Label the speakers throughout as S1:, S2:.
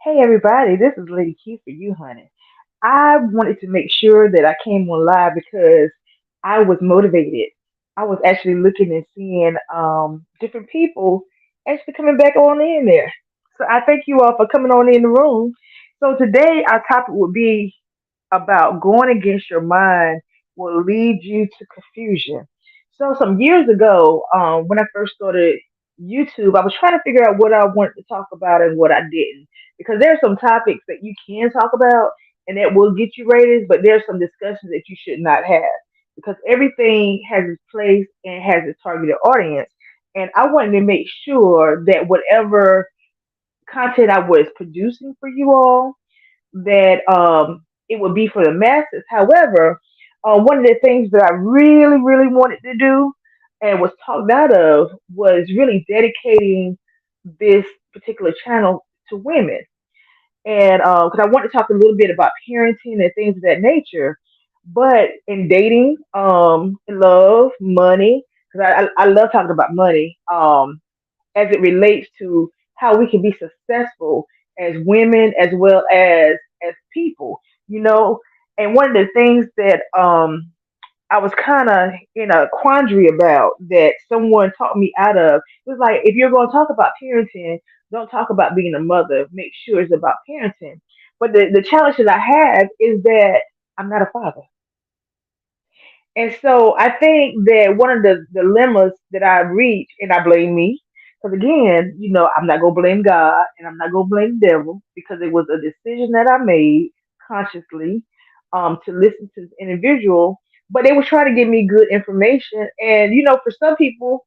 S1: Hey everybody, this is Lady Key for you, honey. I wanted to make sure that I came on live because I was motivated. I was actually looking and seeing different people actually coming back on in there. So I thank you all for coming on in the room. So today our topic would be about going against your mind will lead you to confusion. So some years ago, when I first started YouTube, I was trying to figure out what I wanted to talk about and what I didn't, because there are some topics that you can talk about and that will get you ratings, but there's some discussions that you should not have because everything has its place and has its targeted audience. And I wanted to make sure that whatever content I was producing for you all, that it would be for the masses. However, one of the things that I really, really wanted to do and was talked out of was really dedicating this particular channel to women. And because I want to talk a little bit about parenting and things of that nature, but in dating, in love, money, because I love talking about money, as it relates to how we can be successful as women as well as people, you know. And one of the things that I was kind of in a quandary about that someone taught me out of was like, if you're going to talk about parenting, don't talk about being a mother. Make sure it's about parenting. But the challenge that I have is that I'm not a father. And so I think that one of the dilemmas that I reach, and I blame me, because again, I'm not going to blame God and I'm not going to blame the devil because it was a decision that I made consciously to listen to this individual. But they were trying to give me good information. And, for some people,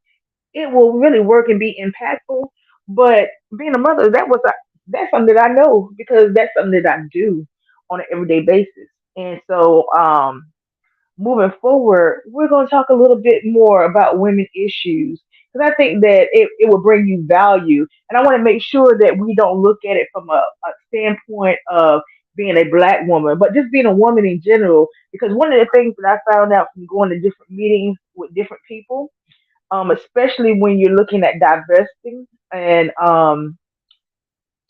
S1: it will really work and be impactful. But being a mother, that's something that I know because that's something that I do on an everyday basis. And so, moving forward, we're going to talk a little bit more about women issues because I think that it will bring you value. And I want to make sure that we don't look at it from a standpoint of being a black woman, but just being a woman in general. Because one of the things that I found out from going to different meetings with different people, especially when you're looking at divesting and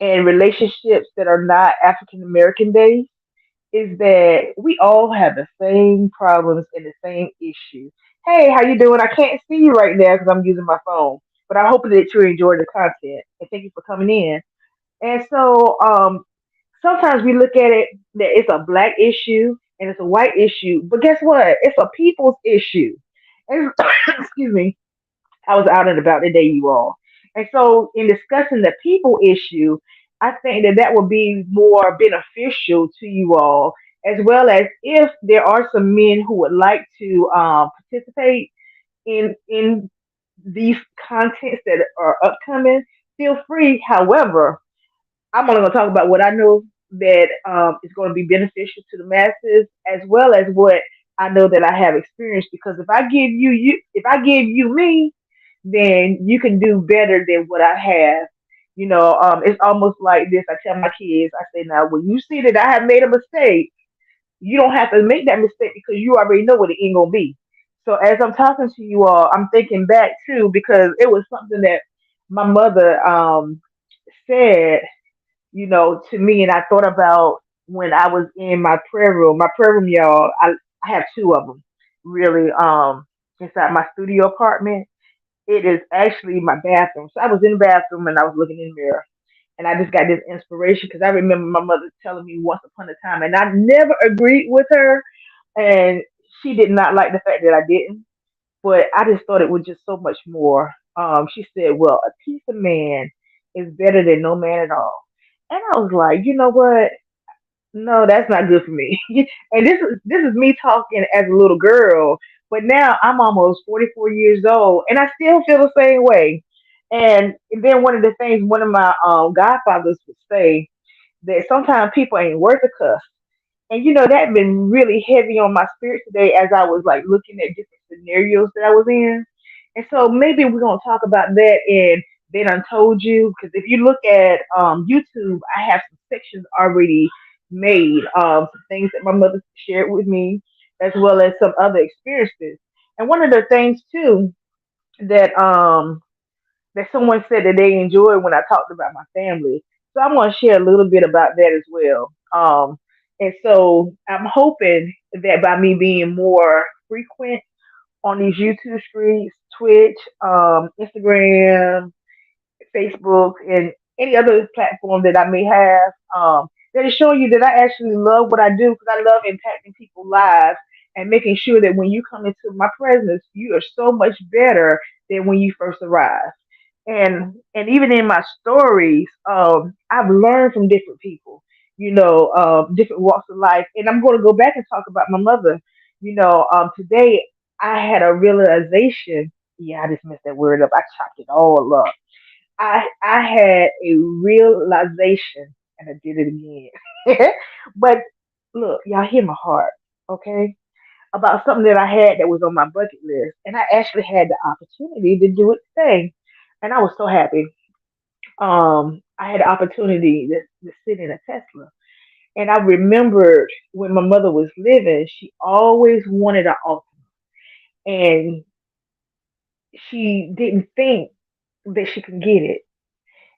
S1: relationships that are not African American based, is that we all have the same problems and the same issues. Hey, how you doing? I can't see you right now because I'm using my phone, but I hope that you enjoy the content and thank you for coming in. And so sometimes we look at it that it's a black issue and it's a white issue, but guess what? It's a people's issue. And, excuse me. I was out and about today, you all. And so, in discussing the people issue, I think that that would be more beneficial to you all, as well as if there are some men who would like to participate in these contents that are upcoming. Feel free. However, I'm only going to talk about what I know that is going to be beneficial to the masses, as well as what I know that I have experienced. Because if I give you me, then you can do better than what I have. It's almost like this. I tell my kids, I say, now, when you see that I have made a mistake, you don't have to make that mistake because you already know what it ain't gonna be. So as I'm talking to you all, I'm thinking back too because it was something that my mother said, to me, and I thought about when I was in my prayer room. My prayer room, y'all, I have two of them, really, inside my studio apartment. It is actually my bathroom. So I was in the bathroom and I was looking in the mirror. And I just got this inspiration because I remember my mother telling me once upon a time, and I never agreed with her. And she did not like the fact that I didn't. But I just thought it was just so much more. She said, well, a piece of man is better than no man at all. And I was like, you know what? No, that's not good for me. And this is me talking as a little girl, but now I'm almost 44 years old, and I still feel the same way. And then one of the things one of my godfathers would say that sometimes people ain't worth a cuss, and that been really heavy on my spirit today as I was like looking at different scenarios that I was in. And so maybe we're gonna talk about that in Then Untold You, because if you look at YouTube, I have some sections already made, some things that my mother shared with me, as well as some other experiences. And one of the things too that that someone said that they enjoyed when I talked about my family. So I'm going to share a little bit about that as well. And so I'm hoping that by me being more frequent on these YouTube streets, Twitch, Instagram, Facebook, and any other platform that I may have, that is showing you that I actually love what I do because I love impacting people's lives and making sure that when you come into my presence, you are so much better than when you first arrived. And even in my stories, I've learned from different people, different walks of life. And I'm going to go back and talk about my mother. Today I had a realization. Yeah, I just messed that word up. I chopped it all up. I had a realization, and I did it again. But look, y'all hear my heart, okay? About something that I had that was on my bucket list, and I actually had the opportunity to do it today, and I was so happy. I had the opportunity to sit in a Tesla, and I remembered when my mother was living, she always wanted an Altima, and she didn't think that she could get it.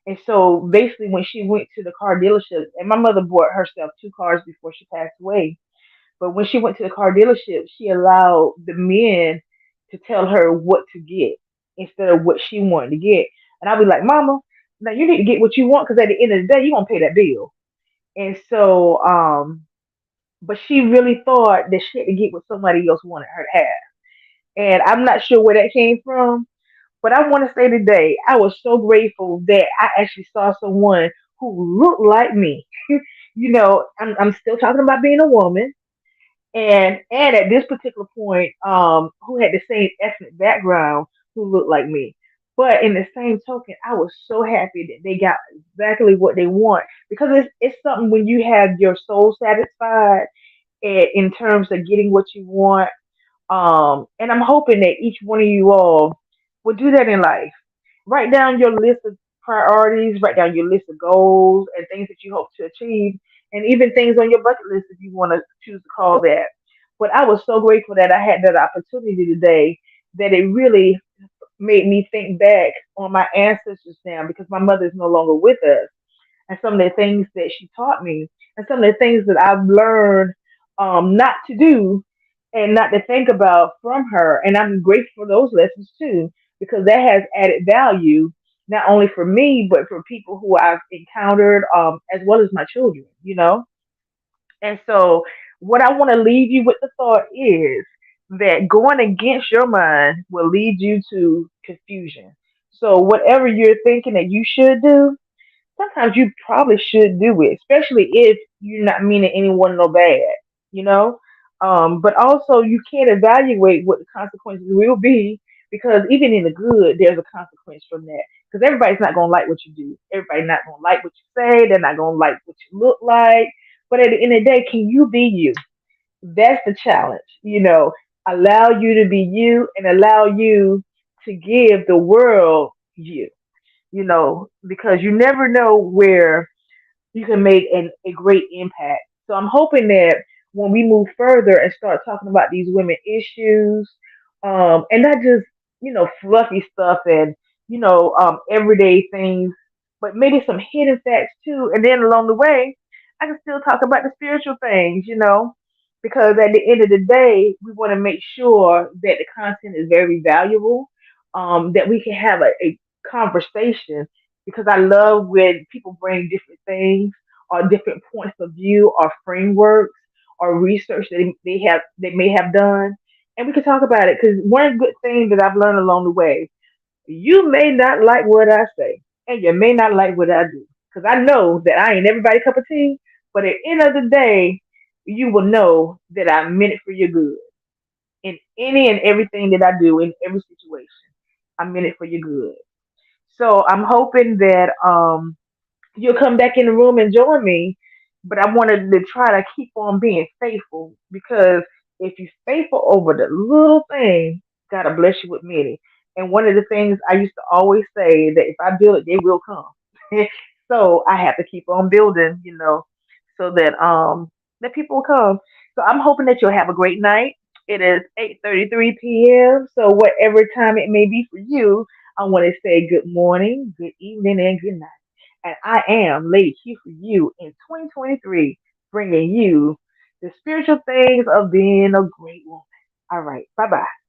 S1: And so basically, when she went to the car dealership, and my mother bought herself two cars before she passed away, but when she went to the car dealership, she allowed the men to tell her what to get instead of what she wanted to get. And I'll be like, Mama, now you need to get what you want because at the end of the day, you're going to pay that bill. And so, but she really thought that she had to get what somebody else wanted her to have. And I'm not sure where that came from, but I want to say today, I was so grateful that I actually saw someone who looked like me. I'm still talking about being a woman, and at this particular point, who had the same ethnic background, who looked like me. But in the same token, I was so happy that they got exactly what they want because it's something when you have your soul satisfied in terms of getting what you want. And I'm hoping that each one of you all will do that in life. Write down your list of priorities, write down your list of goals and things that you hope to achieve, and even things on your bucket list if you want to choose to call that. But I was so grateful that I had that opportunity today that it really made me think back on my ancestors now because my mother is no longer with us and some of the things that she taught me and some of the things that I've learned not to do and not to think about from her. And I'm grateful for those lessons too, because that has added value not only for me, but for people who I've encountered, as well as my children. And so, what I want to leave you with the thought is that going against your mind will lead you to confusion. So, whatever you're thinking that you should do, sometimes you probably should do it, especially if you're not meaning anyone no bad, you know? But also, you can't evaluate what the consequences will be because even in the good, there's a consequence from that. Because everybody's not going to like what you do. Everybody's not going to like what you say. They're not going to like what you look like. But at the end of the day, can you be you? That's the challenge. Allow you to be you and allow you to give the world you, because you never know where you can make a great impact. So I'm hoping that when we move further and start talking about these women issues, and not just, fluffy stuff and, everyday things, but maybe some hidden facts too. And then along the way, I can still talk about the spiritual things, because at the end of the day, we want to make sure that the content is very valuable, that we can have a conversation because I love when people bring different things or different points of view or frameworks or research that they may have done, and we can talk about it. Because one good thing that I've learned along the way, you may not like what I say, and you may not like what I do, because I know that I ain't everybody cup of tea. But at the end of the day, you will know that I meant it for your good in any and everything that I do in every situation. I meant it for your good. So I'm hoping that you'll come back in the room and join me. But I wanted to try to keep on being faithful because if you're faithful over the little thing, God will bless you with many. And one of the things I used to always say that if I build it, they will come. So I have to keep on building, so that people will come. So I'm hoping that you'll have a great night. It is 8:33 p.m. So whatever time it may be for you, I want to say good morning, good evening, and good night. And I am Lady Q for you in 2023, bringing you the spiritual things of being a great woman. All right. Bye bye.